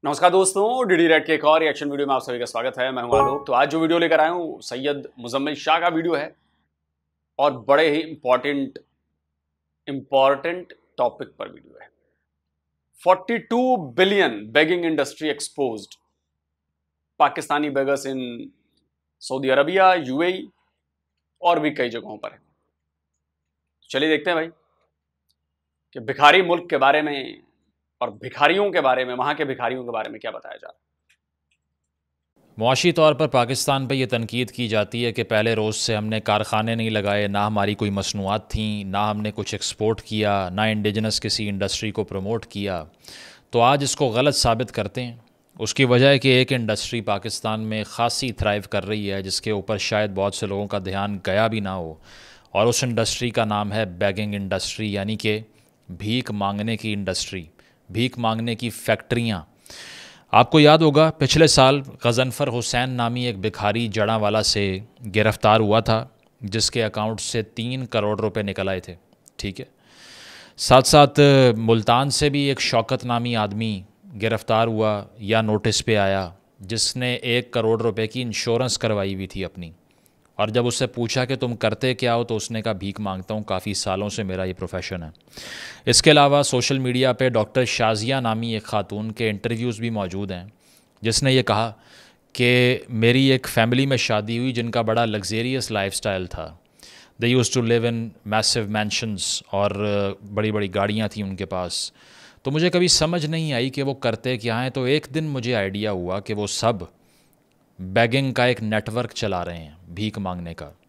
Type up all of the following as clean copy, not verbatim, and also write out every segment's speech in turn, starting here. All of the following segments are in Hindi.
नमस्कार दोस्तों, डीडी रेड के एक और रिएक्शन वीडियो में आप सभी का स्वागत है। मैं हूं आलोक। तो आज जो वीडियो लेकर आया हूं सैयद मुजम्मिल शाह का वीडियो है और बड़े ही इंपॉर्टेंट टॉपिक पर वीडियो है। 42 billion begging industry exposed, Pakistani beggars in Saudi Arabia, UAE और भी कई जगहों पर है। चलिए देखते हैं भाई कि भिखारी मुल्क के बारे में और भिखारियों के बारे में, वहां के भिखारियों के बारे में क्या बताया जा रहा है। मुआशी तौर पर पाकिस्तान पर यह तनकीद की जाती है कि पहले रोज़ से हमने कारखाने नहीं लगाए, ना हमारी कोई मसनूआत थी, ना हमने कुछ एक्सपोर्ट किया, ना इंडिजिनस किसी इंडस्ट्री को प्रमोट किया। तो आज इसको गलत साबित करते हैं। उसकी वजह है कि एक इंडस्ट्री पाकिस्तान में ख़ासी थ्राइव कर रही है, जिसके ऊपर शायद बहुत से लोगों का ध्यान गया भी ना हो, और उस इंडस्ट्री का नाम है बैगिंग इंडस्ट्री, यानी कि भीख मांगने की इंडस्ट्री, भीख मांगने की फैक्ट्रियाँ। आपको याद होगा पिछले साल गज़नफ़र हुसैन नामी एक भिखारी जड़ांवाला से गिरफ़्तार हुआ था, जिसके अकाउंट से 3 करोड़ रुपए निकल आए थे। ठीक है, साथ साथ मुल्तान से भी एक शौकत नामी आदमी गिरफ़्तार हुआ या नोटिस पे आया, जिसने 1 करोड़ रुपए की इंश्योरेंस करवाई हुई थी अपनी। और जब उससे पूछा कि तुम करते क्या हो, तो उसने कहा भीख मांगता हूँ, काफ़ी सालों से मेरा ये प्रोफेशन है। इसके अलावा सोशल मीडिया पे डॉक्टर शाज़िया नामी एक ख़ातून के इंटरव्यूज़ भी मौजूद हैं, जिसने ये कहा कि मेरी एक फ़ैमिली में शादी हुई जिनका बड़ा लग्जेरियस लाइफस्टाइल था। They used to live in massive mansions, और बड़ी बड़ी गाड़ियाँ थी उनके पास। तो मुझे कभी समझ नहीं आई कि वो करते क्या हैं। तो एक दिन मुझे आइडिया हुआ कि वो सब बैगिंग का एक नेटवर्क चला रहे हैं, भीख मांगने का।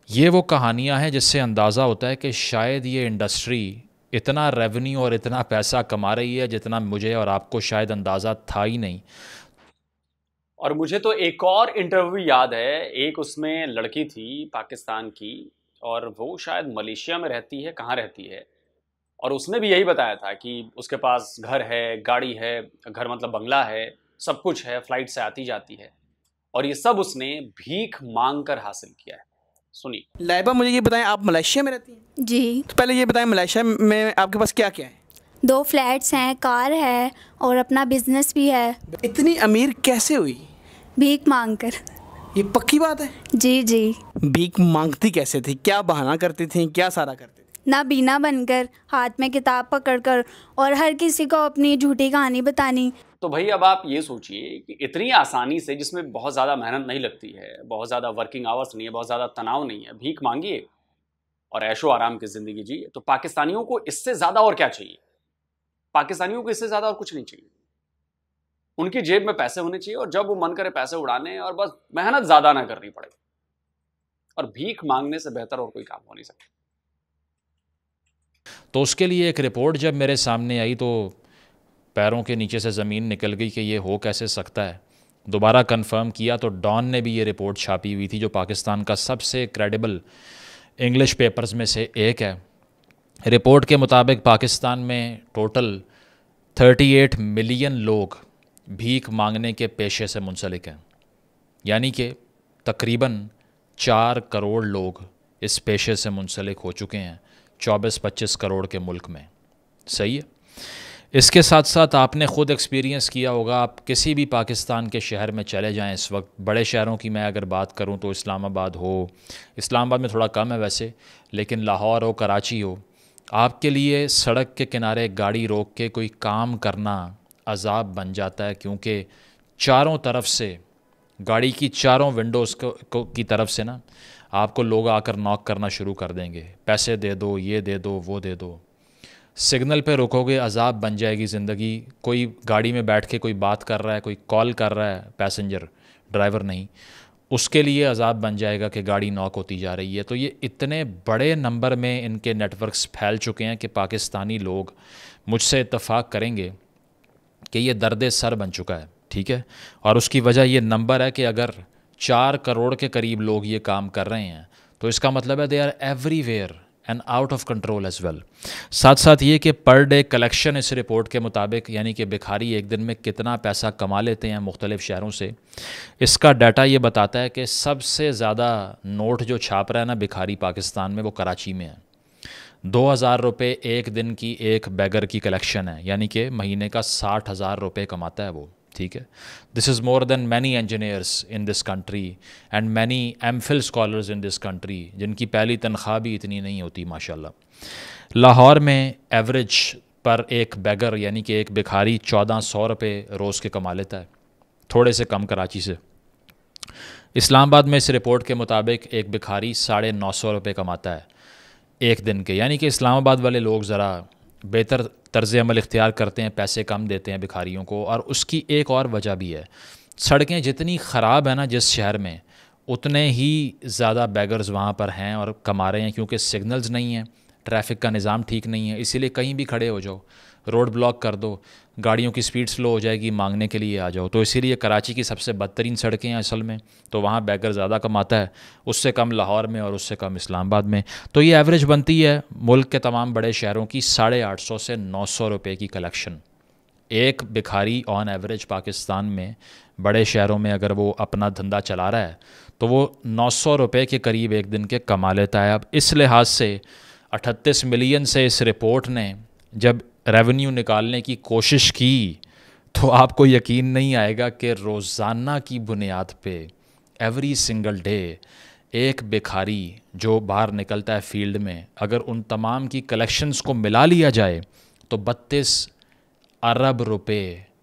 ये वो कहानियाँ हैं जिससे अंदाज़ा होता है कि शायद ये इंडस्ट्री इतना रेवेन्यू और इतना पैसा कमा रही है जितना मुझे और आपको शायद अंदाज़ा था ही नहीं। और मुझे तो एक और इंटरव्यू याद है, एक उसमें लड़की थी पाकिस्तान की और वो शायद मलेशिया में रहती है, कहाँ रहती है, और उसने भी यही बताया था कि उसके पास घर है, गाड़ी है, घर मतलब बंगला है, सब कुछ है, फ्लाइट से आती जाती है, और ये सब उसने भीख मांग कर हासिल किया है। सुनिए। लाइबा, मुझे ये बताएं, आप मलेशिया में रहती हैं? जी। तो पहले ये बताएं, मलेशिया में आपके पास क्या क्या है? 2 फ्लैट्स हैं, कार है और अपना बिजनेस भी है। इतनी अमीर कैसे हुई? भीख मांग कर। ये पक्की बात है? जी जी। भीख मांगती कैसे थी? क्या बहाना करती थी? क्या सारा करती थी? ना बीना बनकर, हाथ में किताब पकड़कर, और हर किसी को अपनी झूठी कहानी बतानी। तो भाई अब आप ये सोचिए कि इतनी आसानी से, जिसमें बहुत ज़्यादा मेहनत नहीं लगती है, बहुत ज़्यादा वर्किंग आवर्स नहीं है, बहुत ज़्यादा तनाव नहीं है, भीख मांगिए और ऐशो आराम की ज़िंदगी जिए। तो पाकिस्तानियों को इससे ज़्यादा और क्या चाहिए? पाकिस्तानियों को इससे ज़्यादा और कुछ नहीं चाहिए। उनकी जेब में पैसे होने चाहिए और जब वो मन करे पैसे उड़ाने, और बस मेहनत ज़्यादा ना करनी पड़े। और भीख मांगने से बेहतर और कोई काम हो नहीं सकता। तो उसके लिए एक रिपोर्ट जब मेरे सामने आई तो पैरों के नीचे से ज़मीन निकल गई कि ये हो कैसे सकता है। दोबारा कंफर्म किया तो डॉन ने भी ये रिपोर्ट छापी हुई थी, जो पाकिस्तान का सबसे क्रेडिबल इंग्लिश पेपर्स में से एक है। रिपोर्ट के मुताबिक पाकिस्तान में टोटल 38 मिलियन लोग भीख मांगने के पेशे से मुंसलिक हैं, यानी कि तकरीबन 4 करोड़ लोग इस पेशे से मुंसलिक हो चुके हैं 24-25 करोड़ के मुल्क में। सही है। इसके साथ साथ आपने ख़ुद एक्सपीरियंस किया होगा, आप किसी भी पाकिस्तान के शहर में चले जाएं इस वक्त, बड़े शहरों की मैं अगर बात करूं तो इस्लामाबाद हो, इस्लामाबाद में थोड़ा कम है वैसे, लेकिन लाहौर हो, कराची हो, आपके लिए सड़क के किनारे गाड़ी रोक के कोई काम करना अजाब बन जाता है, क्योंकि चारों तरफ से, गाड़ी की चारों विंडोज़ की तरफ से ना आपको लोग आकर नॉक करना शुरू कर देंगे, पैसे दे दो, ये दे दो, वो दे दो। सिग्नल पे रुकोगे, अजाब बन जाएगी ज़िंदगी। कोई गाड़ी में बैठ के कोई बात कर रहा है, कोई कॉल कर रहा है, पैसेंजर, ड्राइवर नहीं, उसके लिए अजाब बन जाएगा कि गाड़ी नॉक होती जा रही है। तो ये इतने बड़े नंबर में इनके नेटवर्क्स फैल चुके हैं कि पाकिस्तानी लोग मुझसे इत्तफाक करेंगे कि ये दर्द सर बन चुका है। ठीक है, और उसकी वजह ये नंबर है कि अगर 4 करोड़ के करीब लोग ये काम कर रहे हैं तो इसका मतलब है they are everywhere and out of control as well. साथ साथ ये कि पर डे कलेक्शन इस रिपोर्ट के मुताबिक, यानी कि भिखारी एक दिन में कितना पैसा कमा लेते हैं मुख्तलिफ़ शहरों से, इसका डाटा ये बताता है कि सबसे ज़्यादा नोट जो छाप रहा है ना भिखारी पाकिस्तान में, वो कराची में है। 2,000 रुपये एक दिन की एक बैगर की कलेक्शन है, यानी कि महीने का 60,000 रुपये कमाता है वो, ठीक है। This is more than many engineers in this country and many MPhil scholars in this country, जिनकी पहली तनख्वाह भी इतनी नहीं होती माशाल्लाह। लाहौर में एवरेज पर एक बैगर यानी कि एक भिखारी 1,400 रुपये रोज़ के कमा लेता है, थोड़े से कम कराची से। इस्लामाबाद में इस रिपोर्ट के मुताबिक एक भिखारी 950 रुपये कमाता है एक दिन के, यानी कि इस्लामाबाद वाले लोग ज़रा बेहतर तर्ज़ अमल इख्तियार करते हैं, पैसे कम देते हैं भिखारियों को। और उसकी एक और वजह भी है, सड़कें जितनी ख़राब है ना जिस शहर में, उतने ही ज़्यादा बैगर्स वहाँ पर हैं और कमा रहे हैं, क्योंकि सिग्नल्स नहीं हैं, ट्रैफिक का निज़ाम ठीक नहीं है, इसीलिए कहीं भी खड़े हो जाओ, रोड ब्लॉक कर दो, गाड़ियों की स्पीड स्लो हो जाएगी, मांगने के लिए आ जाओ। तो इसीलिए कराची की सबसे बदतरीन सड़कें हैं असल में, तो वहाँ बैगर ज़्यादा कमाता है, उससे कम लाहौर में और उससे कम इस्लामाबाद में। तो ये एवरेज बनती है मुल्क के तमाम बड़े शहरों की 850 से 900 रुपये की कलेक्शन। एक भिखारी ऑन एवरेज पाकिस्तान में बड़े शहरों में अगर वो अपना धंधा चला रहा है तो वो 900 रुपये के करीब एक दिन के कमा लेता है। अब इस लिहाज से 38 मिलियन से इस रिपोर्ट ने जब रेवेन्यू निकालने की कोशिश की तो आपको यकीन नहीं आएगा कि रोज़ाना की बुनियाद पे एवरी सिंगल डे एक भिखारी जो बाहर निकलता है फील्ड में, अगर उन तमाम की कलेक्शंस को मिला लिया जाए तो 32 अरब रुपए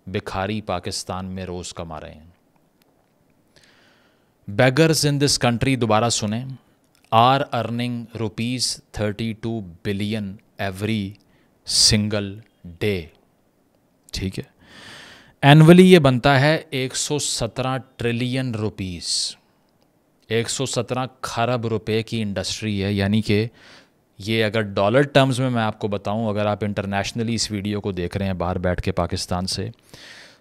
भिखारी पाकिस्तान में रोज़ कमा रहे हैं। बेगर्स इन दिस कंट्री, दोबारा सुने, are earning ₹32 billion every single day, ठीक है। एनुअली ये बनता है 117 ट्रिलियन रुपीस, 117 खरब रुपए की इंडस्ट्री है। यानी कि ये अगर डॉलर टर्म्स में मैं आपको बताऊं, अगर आप इंटरनेशनली इस वीडियो को देख रहे हैं बाहर बैठ के पाकिस्तान से,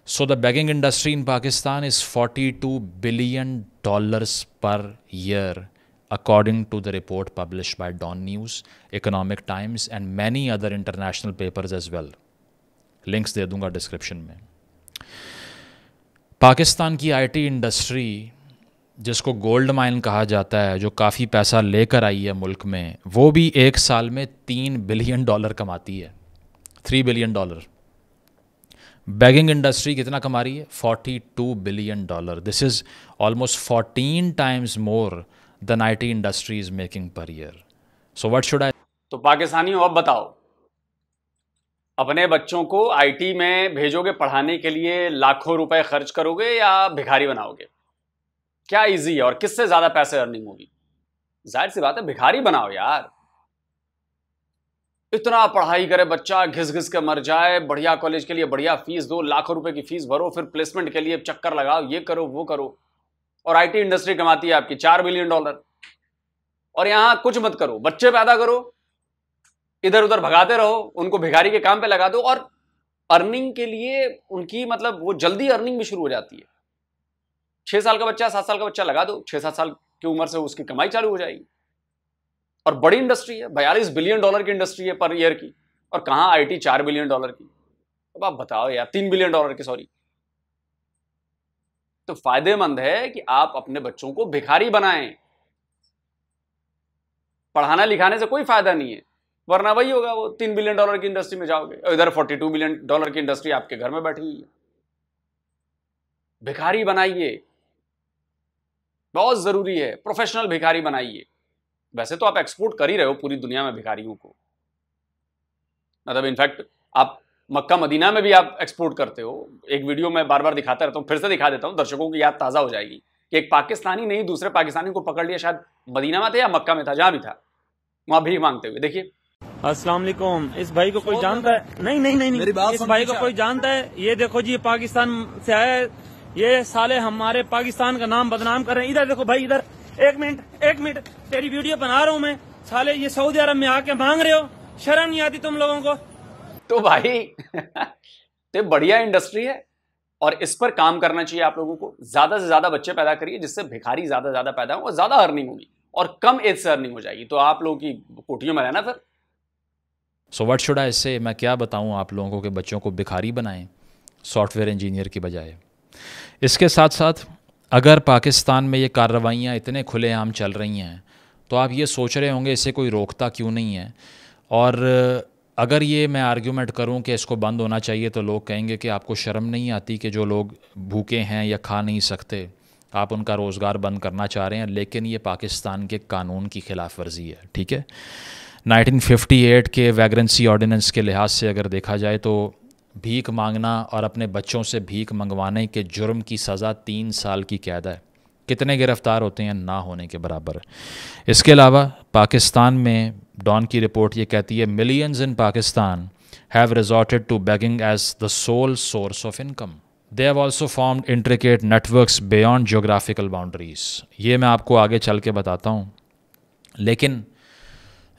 so the begging industry in Pakistan is $42 billion per year, according to the report published by Dawn News, Economic Times and many other international papers as well. Links दे दूंगा डिस्क्रिप्शन में। पाकिस्तान की आईटी इंडस्ट्री, जिसको गोल्ड माइन कहा जाता है, जो काफ़ी पैसा लेकर आई है मुल्क में, वो भी एक साल में $3 बिलियन कमाती है, $3 बिलियन। बैगिंग इंडस्ट्री कितना कमा रही है? $42 billion. This is almost 14 times more than IT industry is making per year. So what should I? तो पाकिस्तानियों अब बताओ, अपने बच्चों को आईटी में भेजोगे पढ़ाने के लिए, लाखों रुपए खर्च करोगे या भिखारी बनाओगे? क्या इजी है और किससे ज्यादा पैसे अर्निंग होगी? जाहिर सी बात है भिखारी बनाओ यार। इतना पढ़ाई करे बच्चा, घिस घिस के मर जाए, बढ़िया कॉलेज के लिए बढ़िया फीस दो, लाखों रुपए की फीस भरो, फिर प्लेसमेंट के लिए चक्कर लगाओ, ये करो वो करो, और आईटी इंडस्ट्री कमाती है आपकी $4 बिलियन। और यहां कुछ मत करो, बच्चे पैदा करो, इधर उधर भगाते रहो, उनको भिखारी के काम पे लगा दो, और अर्निंग के लिए उनकी मतलब वो जल्दी अर्निंग भी शुरू हो जाती है। 6 साल का बच्चा, 7 साल का बच्चा लगा दो, 6-7 साल की उम्र से उसकी कमाई चालू हो जाएगी। और बड़ी इंडस्ट्री है, $42 बिलियन की इंडस्ट्री है पर ईयर की, और कहां आईटी $4 बिलियन की। अब आप बताओ यार, $3 बिलियन की, सॉरी। तो फायदेमंद है कि आप अपने बच्चों को भिखारी बनाएं। पढ़ाना लिखाने से कोई फायदा नहीं है, वरना वही होगा, वो $3 बिलियन की इंडस्ट्री में जाओगे, इधर $42 बिलियन की इंडस्ट्री आपके घर में बैठी हुई है। भिखारी बनाइए, बहुत जरूरी है, प्रोफेशनल भिखारी बनाइए। वैसे तो आप एक्सपोर्ट कर ही रहे हो पूरी दुनिया में भिखारियों को, मतलब इनफैक्ट आप मक्का मदीना में भी आप एक्सपोर्ट करते हो। एक वीडियो में बार बार दिखाता रहता हूं, फिर से दिखा देता हूं, दर्शकों की याद ताज़ा हो जाएगी कि एक पाकिस्तानी नहीं दूसरे पाकिस्तानी को पकड़ लिया, शायद मदीना में था या मक्का में था, जहां भी था, वहां भीख मांगते हुए। देखिए, अस्सलाम वालेकुम। इस भाई को कोई जानता है? नहीं, इस भाई को कोई जानता है? ये देखो जी, पाकिस्तान से आया है, ये साले हमारे पाकिस्तान का नाम बदनाम कर रहे हैं। इधर देखो भाई, इधर एक मिनट, तेरी वीडियो बना रहा हूँ मैं, साले ये सऊदी अरब में आके मांग रहे हो, शर्म नहीं आती तुम लोगों को? तो भाई तो बढ़िया इंडस्ट्री है और इस पर काम करना चाहिए आप लोगों को। ज्यादा से ज्यादा बच्चे पैदा करिए, जिससे भिखारी ज्यादा से ज्यादा पैदा हो और ज्यादा अर्निंग होगी, और कम एज से अर्निंग हो जाएगी, तो आप लोगों की कोठियों में रहना फिर। सो व्हाट शुड आई से? मैं क्या बताऊं आप लोगों को कि बच्चों को भिखारी बनाएं सॉफ्टवेयर इंजीनियर की बजाय। इसके साथ साथ अगर पाकिस्तान में ये कार्रवाइयाँ इतने खुलेआम चल रही हैं तो आप ये सोच रहे होंगे इसे कोई रोकता क्यों नहीं है। और अगर ये मैं आर्ग्यूमेंट करूं कि इसको बंद होना चाहिए तो लोग कहेंगे कि आपको शर्म नहीं आती कि जो लोग भूखे हैं या खा नहीं सकते आप उनका रोज़गार बंद करना चाह रहे हैं, लेकिन ये पाकिस्तान के कानून की खिलाफ वर्जी है। ठीक है, 1958 के वैग्रेंसी ऑर्डिनेंस के लिहाज से अगर देखा जाए तो भीख मांगना और अपने बच्चों से भीख मंगवाने के जुर्म की सज़ा 3 साल की कैद है। कितने गिरफ़्तार होते हैं? ना होने के बराबर। इसके अलावा पाकिस्तान में डॉन की रिपोर्ट ये कहती है millions in Pakistan have resorted to begging as the sole source of income. They have also formed intricate networks beyond geographical boundaries. ये मैं आपको आगे चल के बताता हूँ। लेकिन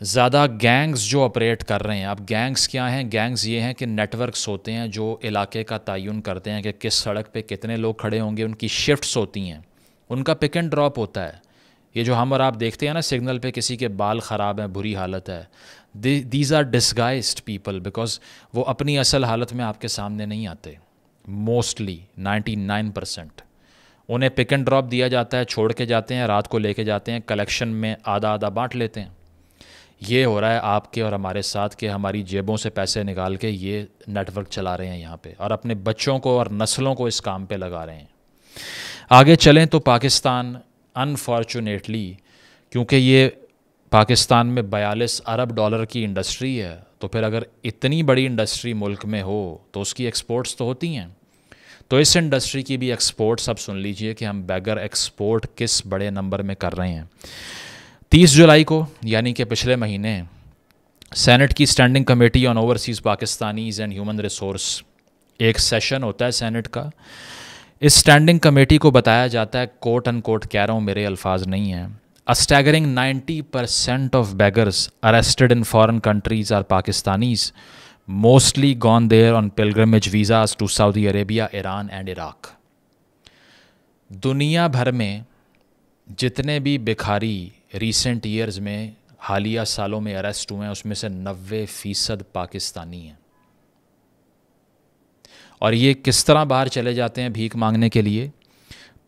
ज़्यादा गैंग्स जो ऑपरेट कर रहे हैं, अब गैंग्स क्या हैं? गैंग्स ये हैं कि नेटवर्क्स होते हैं जो इलाके का तयन करते हैं कि किस सड़क पे कितने लोग खड़े होंगे, उनकी शिफ्ट्स होती हैं, उनका पिक एंड ड्रॉप होता है। ये जो हम और आप देखते हैं ना सिग्नल पे किसी के बाल ख़राब हैं, बुरी हालत है, these are disguised people because वो अपनी असल हालत में आपके सामने नहीं आते। मोस्टली 99% उन्हें पिक एंड ड्रॉप दिया जाता है, छोड़ के जाते हैं, रात को लेके जाते हैं, कलेक्शन में आधा आधा बांट लेते हैं। ये हो रहा है आपके और हमारे साथ कि हमारी जेबों से पैसे निकाल के ये नेटवर्क चला रहे हैं यहाँ पे और अपने बच्चों को और नस्लों को इस काम पे लगा रहे हैं। आगे चलें तो पाकिस्तान अनफॉर्चुनेटली, क्योंकि ये पाकिस्तान में 42 अरब डॉलर की इंडस्ट्री है, तो फिर अगर इतनी बड़ी इंडस्ट्री मुल्क में हो तो उसकी एक्सपोर्ट्स तो होती हैं। तो इस इंडस्ट्री की भी एक्सपोर्ट्स, अब सुन लीजिए कि हम बैगर एक्सपोर्ट किस बड़े नंबर में कर रहे हैं। 30 जुलाई को यानी कि पिछले महीने सेनेट की standing committee on overseas Pakistanis and human resource एक सेशन होता है सेनेट का। इस स्टैंडिंग कमेटी को बताया जाता है, कोट एंड कोट कह रहा हूँ, मेरे अल्फाज नहीं हैं, a staggering 90% of beggars arrested in foreign countries are Pakistanis, mostly gone there on pilgrimage visas to Saudi Arabia, Iran and Iraq. दुनिया भर में जितने भी भिखारी रिसेंट ईयर्स में हालिया सालों में अरेस्ट हुए हैं उसमें से 90% पाकिस्तानी हैं। और ये किस तरह बाहर चले जाते हैं भीख मांगने के लिए?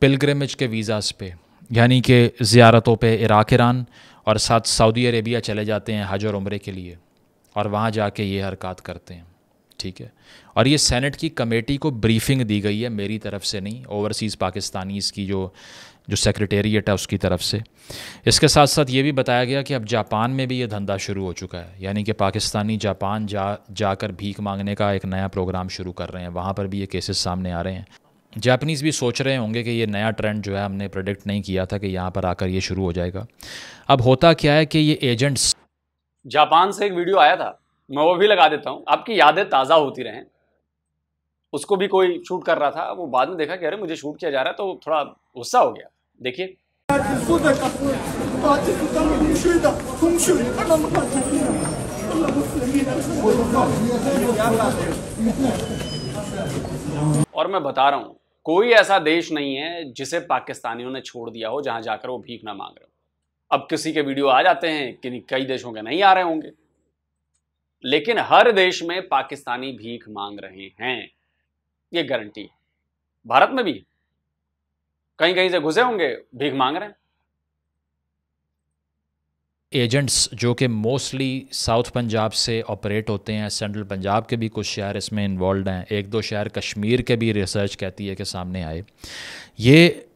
पिलग्रिमेज के वीज़ास पे, यानी कि ज़ियारतों पे इराक, ईरान और साथ सऊदी अरेबिया चले जाते हैं हज और उम्रे के लिए और वहाँ जाके ये हरकत करते हैं। ठीक है, और ये सेनेट की कमेटी को ब्रीफिंग दी गई है, मेरी तरफ से नहीं, ओवरसीज़ पाकिस्तानीज़ की जो सेक्रेटेरिएट है उसकी तरफ से। इसके साथ साथ ये भी बताया गया कि अब जापान में भी ये धंधा शुरू हो चुका है, यानी कि पाकिस्तानी जापान जाकर भीख मांगने का एक नया प्रोग्राम शुरू कर रहे हैं। वहाँ पर भी ये केसेस सामने आ रहे हैं। जापानीज़ भी सोच रहे होंगे कि ये नया ट्रेंड जो है हमने प्रेडिक्ट नहीं किया था कि यहाँ पर आकर ये शुरू हो जाएगा। अब होता क्या है कि ये एजेंट्स, जापान से एक वीडियो आया था, मैं वो भी लगा देता हूँ, आपकी यादें ताज़ा होती रहें। उसको भी कोई शूट कर रहा था, वो बाद में देखा कि अरे मुझे शूट किया जा रहा है, तो थोड़ा गुस्सा हो गया। देखिए। और मैं बता रहा हूं, कोई ऐसा देश नहीं है जिसे पाकिस्तानियों ने छोड़ दिया हो जहां जाकर वो भीख ना मांग रहे हो। अब किसी के वीडियो आ जाते हैं कि कई देशों के नहीं आ रहे होंगे, लेकिन हर देश में पाकिस्तानी भीख मांग रहे हैं, ये गारंटी। भारत में भी कहीं कहीं से घुसे होंगे, भीख मांग रहे हैं। एजेंट्स जो कि मोस्टली साउथ पंजाब से ऑपरेट होते हैं, सेंट्रल पंजाब के भी कुछ शहर इसमें इन्वॉल्व हैं, 1-2 शहर कश्मीर के भी रिसर्च कहती है कि सामने आए। ये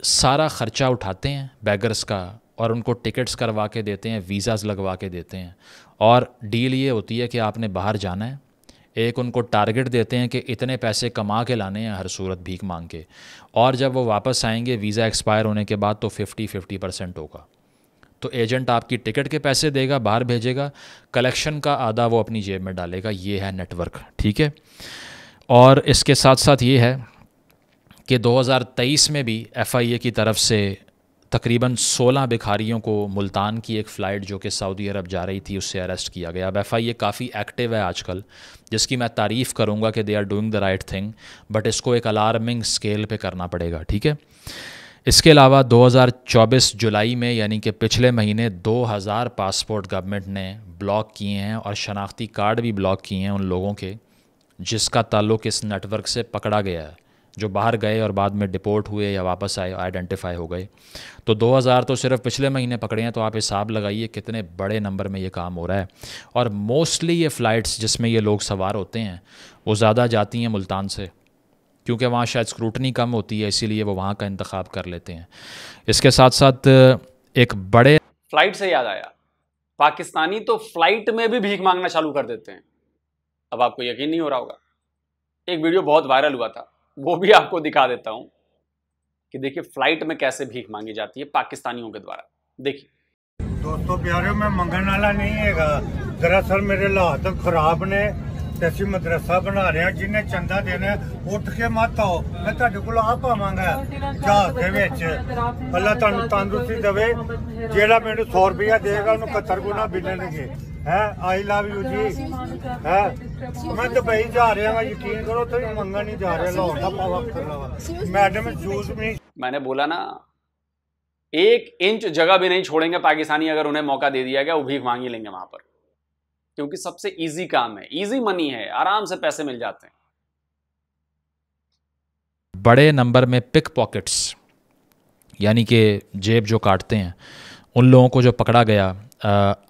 सारा ख़र्चा उठाते हैं बैगर्स का और उनको टिकट्स करवा के देते हैं, वीज़ाज़ लगवा के देते हैं, और डील ये होती है कि आपने बाहर जाना है। एक उनको टारगेट देते हैं कि इतने पैसे कमा के लाने हैं हर सूरत भीख मांग के, और जब वो वापस आएंगे वीज़ा एक्सपायर होने के बाद तो 50% होगा। तो एजेंट आपकी टिकट के पैसे देगा, बाहर भेजेगा, कलेक्शन का आधा वो अपनी जेब में डालेगा। ये है नेटवर्क। ठीक है, और इसके साथ साथ ये है कि 2023 में भी FIA की तरफ से तकरीबन 16 भिखारियों को मुल्तान की एक फ़्लाइट जो कि सऊदी अरब जा रही थी उससे अरेस्ट किया गया। अब FIA काफ़ी एक्टिव है आजकल, जिसकी मैं तारीफ़ करूँगा कि they are doing the right thing, but इसको एक अलार्मिंग स्केल पे करना पड़ेगा। ठीक है, इसके अलावा 2024 जुलाई में यानी कि पिछले महीने 2000 पासपोर्ट गवर्नमेंट ने ब्लॉक किए हैं और शनाख्ती कार्ड भी ब्लॉक किए हैं उन लोगों के जिसका ताल्लुक़ इस नेटवर्क से पकड़ा गया है, जो बाहर गए और बाद में डिपोर्ट हुए या वापस आए, आइडेंटिफाई हो गए। तो 2000 तो सिर्फ पिछले महीने पकड़े हैं, तो आप हिसाब लगाइए कितने बड़े नंबर में ये काम हो रहा है। और मोस्टली ये फ़्लाइट्स जिसमें ये लोग सवार होते हैं वो ज़्यादा जाती हैं मुल्तान से, क्योंकि वहाँ शायद स्क्रूटनी कम होती है, इसीलिए वो वहाँ का इंतखाब कर लेते हैं। इसके साथ साथ एक बड़े फ्लाइट से याद आया, पाकिस्तानी तो फ्लाइट में भी भीख मांगना चालू कर देते हैं। अब आपको यकीन नहीं हो रहा होगा, एक वीडियो बहुत वायरल हुआ था, वो भी आपको दिखा देता हूं कि देखिए फ्लाइट में कैसे भीख मांगी जाती है पाकिस्तानियों के द्वारा। देखिए। दोस्तों प्यारे, मैं मंगन वाला नहीं है, दरअसल मेरे हालात खराब ने, ਅਸੀਂ ਮਦਰਸਾ ਬਣਾ ਰਹੇ ਹਾਂ, ਜਿਹਨੇ ਚੰਦਾ ਦੇਣਾ ਉੱਠ ਕੇ ਮਤ ਆਓ, ਮੈਂ ਤੁਹਾਡੇ ਕੋਲ ਆ ਪਾਵਾਂਗਾ ਜਹਾਜ਼ ਦੇ ਵਿੱਚ। ਅੱਲਾ ਤੁਹਾਨੂੰ ਤੰਦਰੁਸਤੀ ਦੇਵੇ, ਜਿਹੜਾ ਮੈਨੂੰ 100 ਰੁਪਇਆ ਦੇਗਾ ਉਹਨੂੰ 71 ਗੁਣਾ ਮਿਲਣਗੇ। ਹੈ ਆਈ ਲਵ ਯੂ ਜੀ। ਹੈ ਮੈਂ ਦੁਬਈ ਜਾ ਰਿਹਾ ਹਾਂ, ਯਕੀਨ ਕਰੋ, ਤੁਸੀਂ ਮੰਗਣ ਨਹੀਂ ਜਾ ਰਹੇ, ਲਾਹੌਰ ਦਾ ਪਾਵਾ ਕਰ ਲਵਾ मैडम जूस में। मैंने बोला ना, 1 इंच जगह भी नहीं छोड़ेंगे पाकिस्तानी, अगर उन्हें मौका दे दिया गया वो भीख मांग ही लेंगे वहां पर, क्योंकि सबसे इजी काम है, इजी मनी है, आराम से पैसे मिल जाते हैं। बड़े नंबर में पिक पॉकेट्स यानी कि जेब जो काटते हैं, उन लोगों को जो पकड़ा गया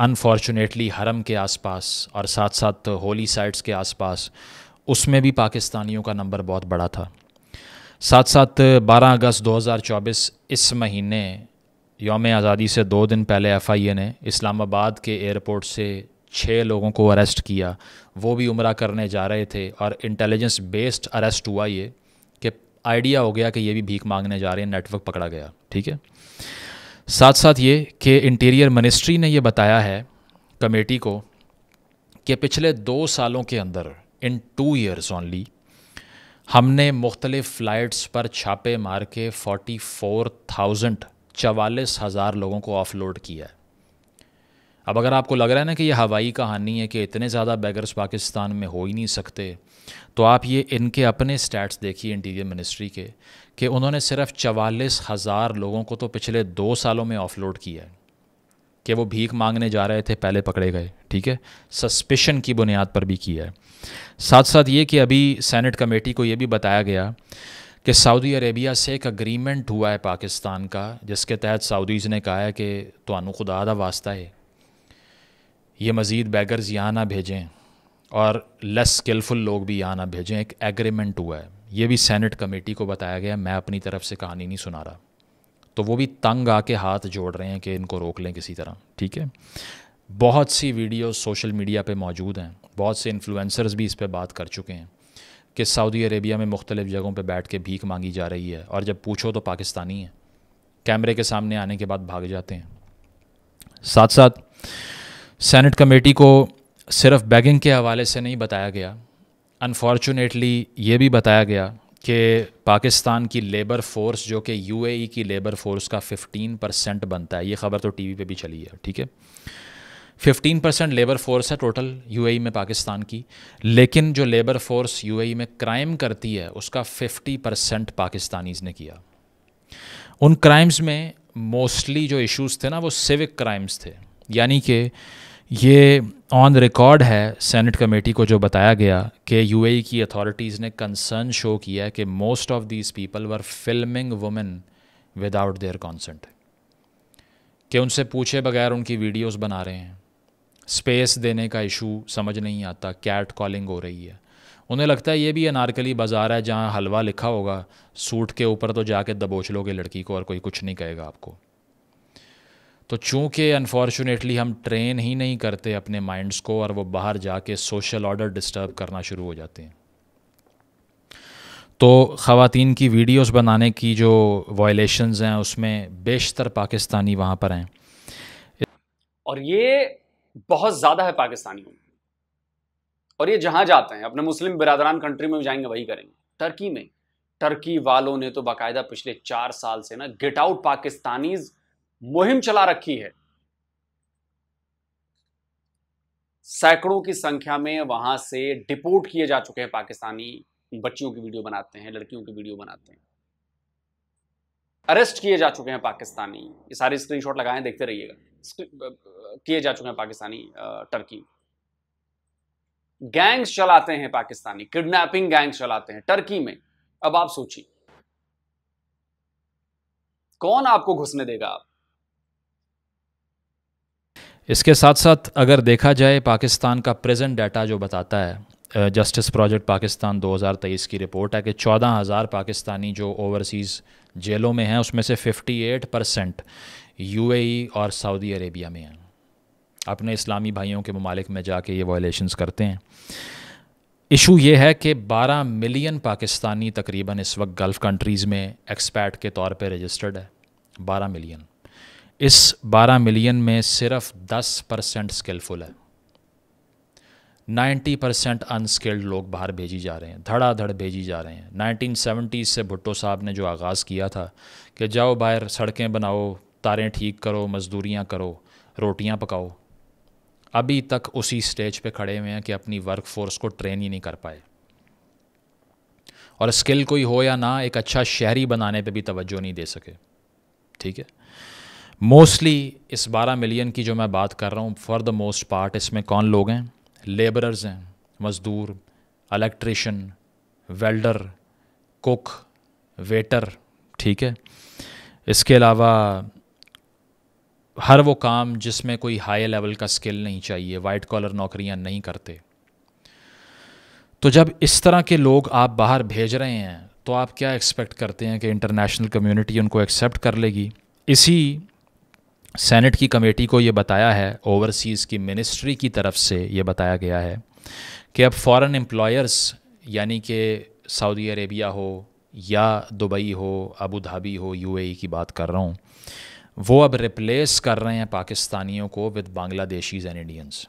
अनफॉर्चुनेटली हरम के आसपास और साथ साथ होली साइट्स के आसपास, उसमें भी पाकिस्तानियों का नंबर बहुत बड़ा था। साथ साथ 12 अगस्त 2024 इस महीने यौम आज़ादी से 2 दिन पहले FIA ने इस्लामाबाद के एयरपोर्ट से 6 लोगों को अरेस्ट किया। वो भी उम्रा करने जा रहे थे और इंटेलिजेंस बेस्ड अरेस्ट हुआ ये कि आइडिया हो गया कि ये भी भीख मांगने जा रहे हैं, नेटवर्क पकड़ा गया। ठीक है। साथ साथ ये कि इंटीरियर मिनिस्ट्री ने ये बताया है कमेटी को कि पिछले 2 सालों के अंदर, इन 2 ईयर्स ओनली, हमने मुख्तलिफ़ फ़्लाइट्स पर छापे मार के 44,000 लोगों को ऑफलोड किया है। अब अगर आपको लग रहा है ना कि ये हवाई कहानी है कि इतने ज़्यादा बैगर्स पाकिस्तान में हो ही नहीं सकते, तो आप ये इनके अपने स्टैट्स देखिए इंटीरियर मिनिस्ट्री के, कि उन्होंने सिर्फ 44,000 लोगों को तो पिछले 2 सालों में ऑफलोड किया है कि वो भीख मांगने जा रहे थे, पहले पकड़े गए। ठीक है, सस्पिशन की बुनियाद पर भी किया है। साथ साथ ये कि अभी सेनेट कमेटी को ये भी बताया गया कि सऊदी अरेबिया से एक अग्रीमेंट हुआ है पाकिस्तान का, जिसके तहत सऊदीज़ ने कहा है कि तुहानू खुदा दा वास्ता है, ये मज़ीद बैगर्स यहाँ ना भेजें और लेस स्किलफुल लोग भी यहाँ ना भेजें। एक एग्रीमेंट हुआ है, ये भी सेनेट कमेटी को बताया गया। मैं अपनी तरफ से कहानी नहीं सुना रहा, तो वो भी तंग आके हाथ जोड़ रहे हैं कि इनको रोक लें किसी तरह। ठीक है, बहुत सी वीडियोस सोशल मीडिया पे मौजूद हैं, बहुत से इन्फ्लुएंसर्स भी इस पे बात कर चुके हैं कि सऊदी अरेबिया में मुख्तलिफ़ जगहों पे बैठ के भीख मांगी जा रही है, और जब पूछो तो पाकिस्तानी हैं, कैमरे के सामने आने के बाद भाग जाते हैं। साथ साथ सेनेट कमेटी को सिर्फ बैगिंग के हवाले से नहीं बताया गया, अनफॉर्चुनेटली ये भी बताया गया कि पाकिस्तान की लेबर फोर्स, जो कि UAE की लेबर फोर्स का 15% बनता है, ये ख़बर तो TV पे भी चली है। ठीक है, 15% लेबर फोर्स है टोटल UAE में पाकिस्तान की, लेकिन जो लेबर फोर्स UAE में क्राइम करती है उसका 50% पाकिस्तानीज़ ने किया। उन क्राइम्स में मोस्टली जो इश्यूज़ थे ना, वो सिविक क्राइम्स थे, यानी कि ये ऑन रिकॉर्ड है सेनेट कमेटी को जो बताया गया कि UAE की अथॉरिटीज़ ने कंसर्न शो किया है कि most of these people were filming women without their consent, कि उनसे पूछे बगैर उनकी वीडियोस बना रहे हैं। स्पेस देने का इशू समझ नहीं आता, कैट कॉलिंग हो रही है। उन्हें लगता है ये भी अनारकली बाज़ार है जहाँ हलवा लिखा होगा सूट के ऊपर, तो जाके दबोच लोगे लड़की को और कोई कुछ नहीं कहेगा आपको। तो चूँकि अनफॉर्चुनेटली हम ट्रेन ही नहीं करते अपने माइंड्स को, और वो बाहर जाके सोशल ऑर्डर डिस्टर्ब करना शुरू हो जाते हैं, तो ख़वातीन की वीडियोस बनाने की जो वायलेशंस हैं उसमें बेशतर पाकिस्तानी वहाँ पर हैं, और ये बहुत ज़्यादा है पाकिस्तानियों में। और ये जहाँ जाते हैं, अपने मुस्लिम बिरादरान कंट्री में भी जाएंगे वही करेंगे। टर्की में, टर्की वालों ने तो बाकायदा पिछले 4 साल से ना गेट आउट पाकिस्तानीज मुहिम चला रखी है। सैकड़ों की संख्या में वहां से डिपोर्ट किए जा चुके हैं पाकिस्तानी। बच्चियों की वीडियो बनाते हैं, लड़कियों की वीडियो बनाते हैं, अरेस्ट किए जा चुके हैं पाकिस्तानी। ये सारे स्क्रीनशॉट लगाएं, देखते रहिएगा। किए जा चुके हैं पाकिस्तानी। टर्की गैंग्स चलाते हैं पाकिस्तानी, किडनैपिंग गैंग्स चलाते हैं टर्की में। अब आप सोचिए, कौन आपको घुसने देगा? आप इसके साथ साथ अगर देखा जाए पाकिस्तान का प्रेजेंट डाटा जो बताता है, जस्टिस प्रोजेक्ट पाकिस्तान 2023 की रिपोर्ट है कि 14,000 पाकिस्तानी जो ओवरसीज़ जेलों में हैं उसमें से 58% यूएई और सऊदी अरेबिया में हैं। अपने इस्लामी भाइयों के ममालिक में जाके ये वायलेशंस करते हैं। इशू ये है कि 12 मिलियन पाकिस्तानी तकरीबन इस वक्त गल्फ़ कंट्रीज़ में एक्सपैट के तौर पे रजिस्टर्ड है। 12 मिलियन। इस 12 मिलियन में सिर्फ 10% स्किलफुल है। 90% अनस्किल्ड लोग बाहर भेजी जा रहे हैं, धड़ाधड़ भेजी जा रहे हैं। 1970s से भुट्टो साहब ने जो आगाज़ किया था कि जाओ बाहर सड़कें बनाओ, तारें ठीक करो, मज़दूरियाँ करो, रोटियाँ पकाओ, अभी तक उसी स्टेज पे खड़े हुए हैं कि अपनी वर्क फोर्स को ट्रेन ही नहीं कर पाए। और स्किल कोई हो या ना, एक अच्छा शहरी बनाने पे भी तवज्जो नहीं दे सके। ठीक है, मोस्टली इस 12 मिलियन की जो मैं बात कर रहा हूँ, फॉर द मोस्ट पार्ट इसमें कौन लोग हैं? लेबरर्स हैं, मज़दूर, इलेक्ट्रिशियन, वेल्डर, कुक, वेटर। ठीक है, इसके अलावा हर वो काम जिसमें कोई हाई लेवल का स्किल नहीं चाहिए, वाइट कॉलर नौकरियां नहीं करते। तो जब इस तरह के लोग आप बाहर भेज रहे हैं तो आप क्या एक्सपेक्ट करते हैं कि इंटरनेशनल कम्युनिटी उनको एक्सेप्ट कर लेगी? इसी सेनेट की कमेटी को ये बताया है, ओवरसीज़ की मिनिस्ट्री की तरफ से ये बताया गया है कि अब फॉरेन एम्प्लॉयर्स, यानी कि सऊदी अरेबिया हो या दुबई हो, अबू धाबी हो, यूएई की बात कर रहा हूँ, वो अब रिप्लेस कर रहे हैं पाकिस्तानियों को विद बांग्लादेशीज़ एंड इंडियंस।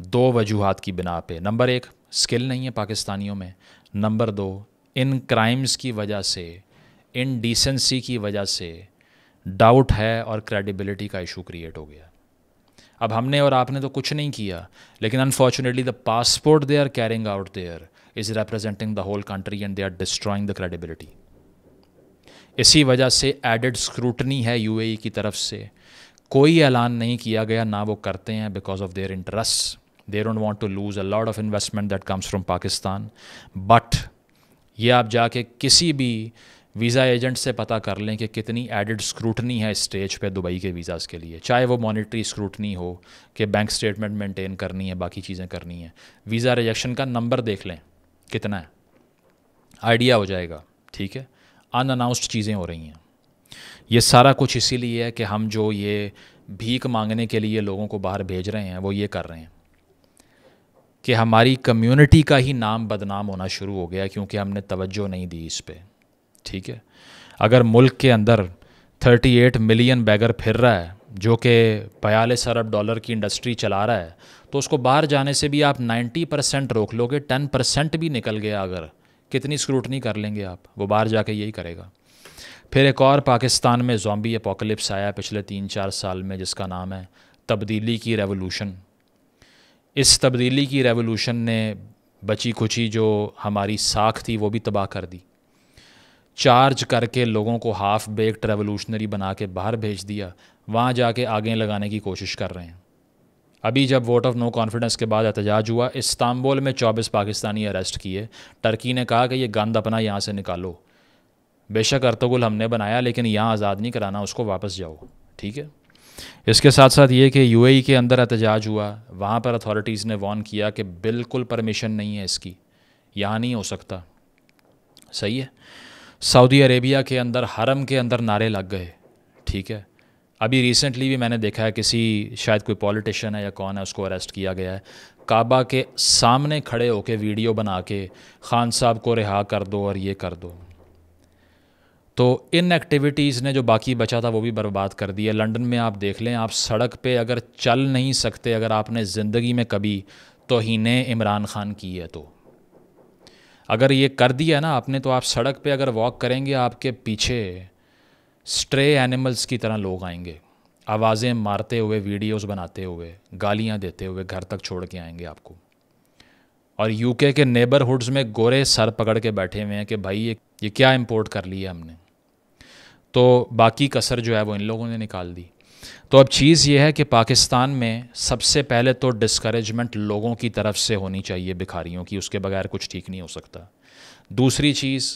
2 वजूहात की बिना पे। नंबर 1, स्किल नहीं है पाकिस्तानियों में। नंबर 2, इन क्राइम्स की वजह से, इन डिसेंसी की वजह से डाउट है और क्रेडिबिलिटी का इशू क्रिएट हो गया। अब हमने और आपने तो कुछ नहीं किया, लेकिन unfortunately the passport they are carrying out there is representing the whole country and they are destroying the credibility. इसी वजह से एडेड स्क्रूटनी है यूएई की तरफ से। कोई ऐलान नहीं किया गया, ना वो करते हैं, because of their interest. They don't want to lose a lot of investment that comes from Pakistan. But ये आप जाके किसी भी वीज़ा एजेंट से पता कर लें कि कितनी एडेड स्क्रूटनी है स्टेज पे दुबई के वीज़ाज़ के लिए, चाहे वो मॉनेटरी स्क्रूटनी हो कि बैंक स्टेटमेंट मेंटेन करनी है, बाकी चीज़ें करनी है। वीज़ा रिजेक्शन का नंबर देख लें कितना है, आइडिया हो जाएगा। ठीक है, अनअनाउंस्ड चीज़ें हो रही हैं। ये सारा कुछ इसीलिए है कि हम जो ये भीख मांगने के लिए लोगों को बाहर भेज रहे हैं वो ये कर रहे हैं कि हमारी कम्युनिटी का ही नाम बदनाम होना शुरू हो गया क्योंकि हमने तवज्जो नहीं दी इस पे। ठीक है, अगर मुल्क के अंदर 38 मिलियन बैगर फिर रहा है जो कि 42 अरब डॉलर की इंडस्ट्री चला रहा है, तो उसको बाहर जाने से भी आप 90% रोक लोगे, 10% भी निकल गया अगर, कितनी स्क्रूटनी कर लेंगे आप? वो बाहर जाके यही करेगा। फिर एक और पाकिस्तान में ज़ॉम्बी एपोकलिप्स आया पिछले 3-4 साल में, जिसका नाम है तब्दीली की रेवोल्यूशन। इस तब्दीली की रेवोल्यूशन ने बची खुची जो हमारी साख थी वो भी तबाह कर दी। चार्ज करके लोगों को हाफ बेक्ड रेवोल्यूशनरी बना के बाहर भेज दिया, वहाँ जाके आगे लगाने की कोशिश कर रहे हैं। अभी जब वोट ऑफ नो कॉन्फिडेंस के बाद एहतजाज हुआ, इस्तांबुल में 24 पाकिस्तानी अरेस्ट किए। टर्की ने कहा कि ये गंद अपना यहाँ से निकालो, बेशक अर्तुगरुल हमने बनाया लेकिन यहाँ आज़ाद नहीं कराना, उसको वापस जाओ। ठीक है, इसके साथ साथ ये कि यूएई के अंदर एहतजाज हुआ, वहाँ पर अथॉरिटीज़ ने वार्न किया कि बिल्कुल परमिशन नहीं है इसकी, यहाँ नहीं हो सकता। सही है, सऊदी अरेबिया के अंदर हरम के अंदर नारे लग गए। ठीक है, अभी रिसेंटली भी मैंने देखा है किसी, शायद कोई पॉलिटिशियन है या कौन है, उसको अरेस्ट किया गया है। काबा के सामने खड़े होकर वीडियो बना के खान साहब को रिहा कर दो और ये कर दो। तो इन एक्टिविटीज़ ने जो बाकी बचा था वो भी बर्बाद कर दिया। लंदन में आप देख लें, आप सड़क पे अगर चल नहीं सकते, अगर आपने ज़िंदगी में कभी तौहीने इमरान खान की है तो, अगर ये कर दिया ना आपने, तो आप सड़क पे अगर वॉक करेंगे आपके पीछे स्ट्रे एनिमल्स की तरह लोग आएंगे, आवाज़ें मारते हुए, वीडियोस बनाते हुए, गालियां देते हुए घर तक छोड़ के आएंगे आपको। और यूके के नेबरहुड्स में गोरे सर पकड़ के बैठे हुए हैं कि भाई ये क्या इंपोर्ट कर लिया हमने। तो बाकी कसर जो है वो इन लोगों ने निकाल दी। तो अब चीज़ ये है कि पाकिस्तान में सबसे पहले तो डिस्करेजमेंट लोगों की तरफ से होनी चाहिए भिखारियों की, उसके बगैर कुछ ठीक नहीं हो सकता। दूसरी चीज़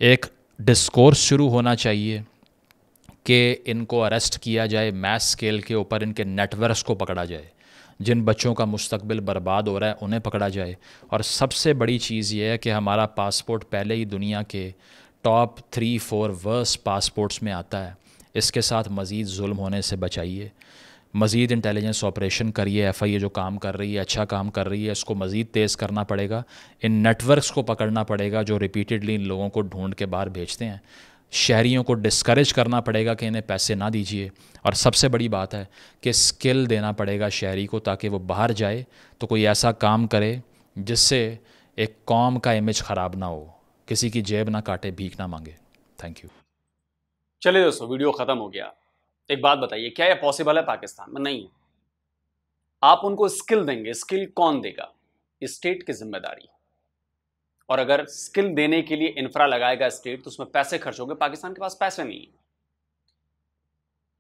एक डिस्कोर्स शुरू होना चाहिए कि इनको अरेस्ट किया जाए, मैस स्केल के ऊपर इनके नेटवर्क्स को पकड़ा जाए, जिन बच्चों का मुस्तकबिल बर्बाद हो रहा है उन्हें पकड़ा जाए। और सबसे बड़ी चीज़ ये है कि हमारा पासपोर्ट पहले ही दुनिया के टॉप 3-4 वर्स्ट पासपोर्ट्स में आता है। इसके साथ मज़ीद जुल्म होने से बचाइए, मज़ीद इंटेलिजेंस ऑपरेशन करिए। FIA जो काम कर रही है, अच्छा काम कर रही है, इसको मज़ीद तेज़ करना पड़ेगा। इन नेटवर्क्स को पकड़ना पड़ेगा जो रिपीटेडली इन लोगों को ढूंढ के बाहर भेजते हैं। शहरियों को डिस्करेज करना पड़ेगा कि इन्हें पैसे ना दीजिए। और सबसे बड़ी बात है कि स्किल देना पड़ेगा शहरी को, ताकि वो बाहर जाए तो कोई ऐसा काम करे जिससे एक कौम का इमेज ख़राब ना हो, किसी की जेब ना काटे, भीख ना मांगे। Thank you. चलिए दोस्तों, वीडियो ख़त्म हो गया। एक बात बताइए, क्या यह पॉसिबल है पाकिस्तान में? नहीं है। आप उनको स्किल देंगे, स्किल कौन देगा? स्टेट की जिम्मेदारी। और अगर स्किल देने के लिए इंफ्रा लगाएगा स्टेट तो उसमें पैसे खर्च होंगे। पाकिस्तान के पास पैसे नहीं है।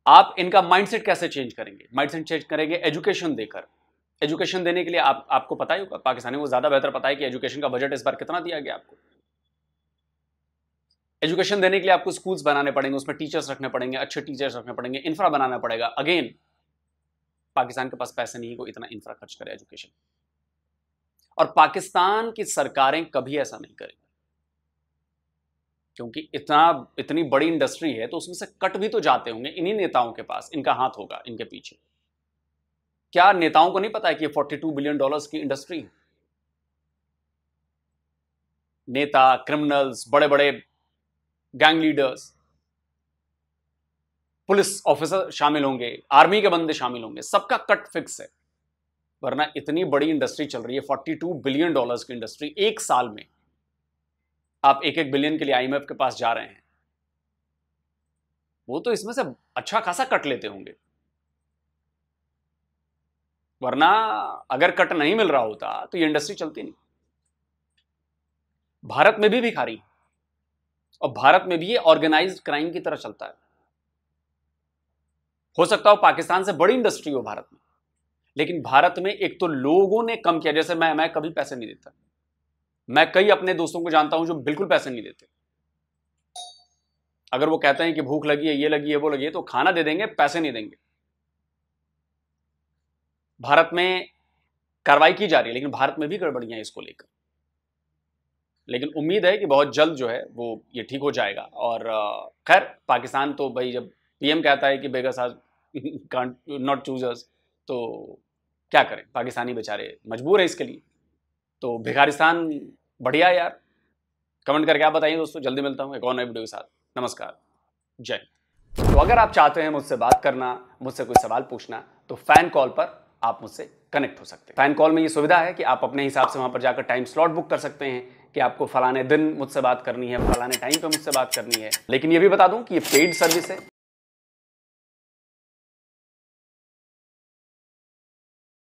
आप इनका माइंडसेट कैसे चेंज करेंगे? माइंडसेट चेंज करेंगे एजुकेशन देकर। एजुकेशन देने के लिए आपको पता ही होगा, पाकिस्तानियों को ज्यादा बेहतर पता है कि एजुकेशन का बजट इस बार कितना दिया गया आपको। एजुकेशन देने के लिए आपको स्कूल्स बनाने पड़ेंगे, उसमें टीचर्स रखने पड़ेंगे, अच्छे टीचर्स रखने पड़ेंगे, इंफ्रा बनाना पड़ेगा। अगेन, पाकिस्तान के पास पैसे नहीं है कोई इतना इंफ्रा खर्च करे एजुकेशन। और पाकिस्तान की सरकारें कभी ऐसा नहीं करेंगी, क्योंकि इतनी बड़ी इंडस्ट्री है तो उसमें से कट भी तो जाते होंगे इन्हीं नेताओं के पास। इनका हाथ होगा इनके पीछे। क्या नेताओं को नहीं पता है कि ये $42 बिलियन की इंडस्ट्री है? नेता, क्रिमिनल्स, बड़े बड़े गैंग लीडर्स, पुलिस ऑफिसर शामिल होंगे, आर्मी के बंदे शामिल होंगे, सबका कट फिक्स है। वरना इतनी बड़ी इंडस्ट्री चल रही है, $42 बिलियन की इंडस्ट्री। एक साल में आप 1-1 बिलियन के लिए IMF के पास जा रहे हैं, वो तो इसमें से अच्छा खासा कट लेते होंगे। वरना अगर कट नहीं मिल रहा होता तो ये इंडस्ट्री चलती नहीं। भारत में भी भिखारी, और भारत में भी ये ऑर्गेनाइज्ड क्राइम की तरह चलता है। हो सकता हो पाकिस्तान से बड़ी इंडस्ट्री हो भारत में, लेकिन भारत में एक तो लोगों ने कम किया। जैसे मैं कभी पैसे नहीं देता। मैं कई अपने दोस्तों को जानता हूं जो बिल्कुल पैसे नहीं देते। अगर वो कहते हैं कि भूख लगी है, ये लगी है, वो लगी है, तो खाना दे देंगे, पैसे नहीं देंगे। भारत में कार्रवाई की जा रही है, लेकिन भारत में भी गड़बड़ियां हैं इसको लेकर। लेकिन उम्मीद है कि बहुत जल्द जो है वो ये ठीक हो जाएगा। और खैर, पाकिस्तान तो भाई, जब PM कहता है कि बेगस कांट नॉट चूज अस, तो क्या करें, पाकिस्तानी बेचारे मजबूर है इसके लिए। तो भिखारिस्तान बढ़िया यार। कमेंट करके आप बताइए दोस्तों। जल्दी मिलता हूँ एक और नए वीडियो के साथ। नमस्कार, जय। तो अगर आप चाहते हैं मुझसे बात करना, मुझसे कोई सवाल पूछना, तो फैन कॉल पर आप मुझसे कनेक्ट हो सकते हैं। फैन कॉल में ये सुविधा है कि आप अपने हिसाब से वहां पर जाकर टाइम स्लॉट बुक कर सकते हैं कि आपको फलाने दिन मुझसे बात करनी है, फलाने टाइम पे मुझसे बात करनी है। लेकिन ये भी बता दूं कि ये पेड सर्विस है,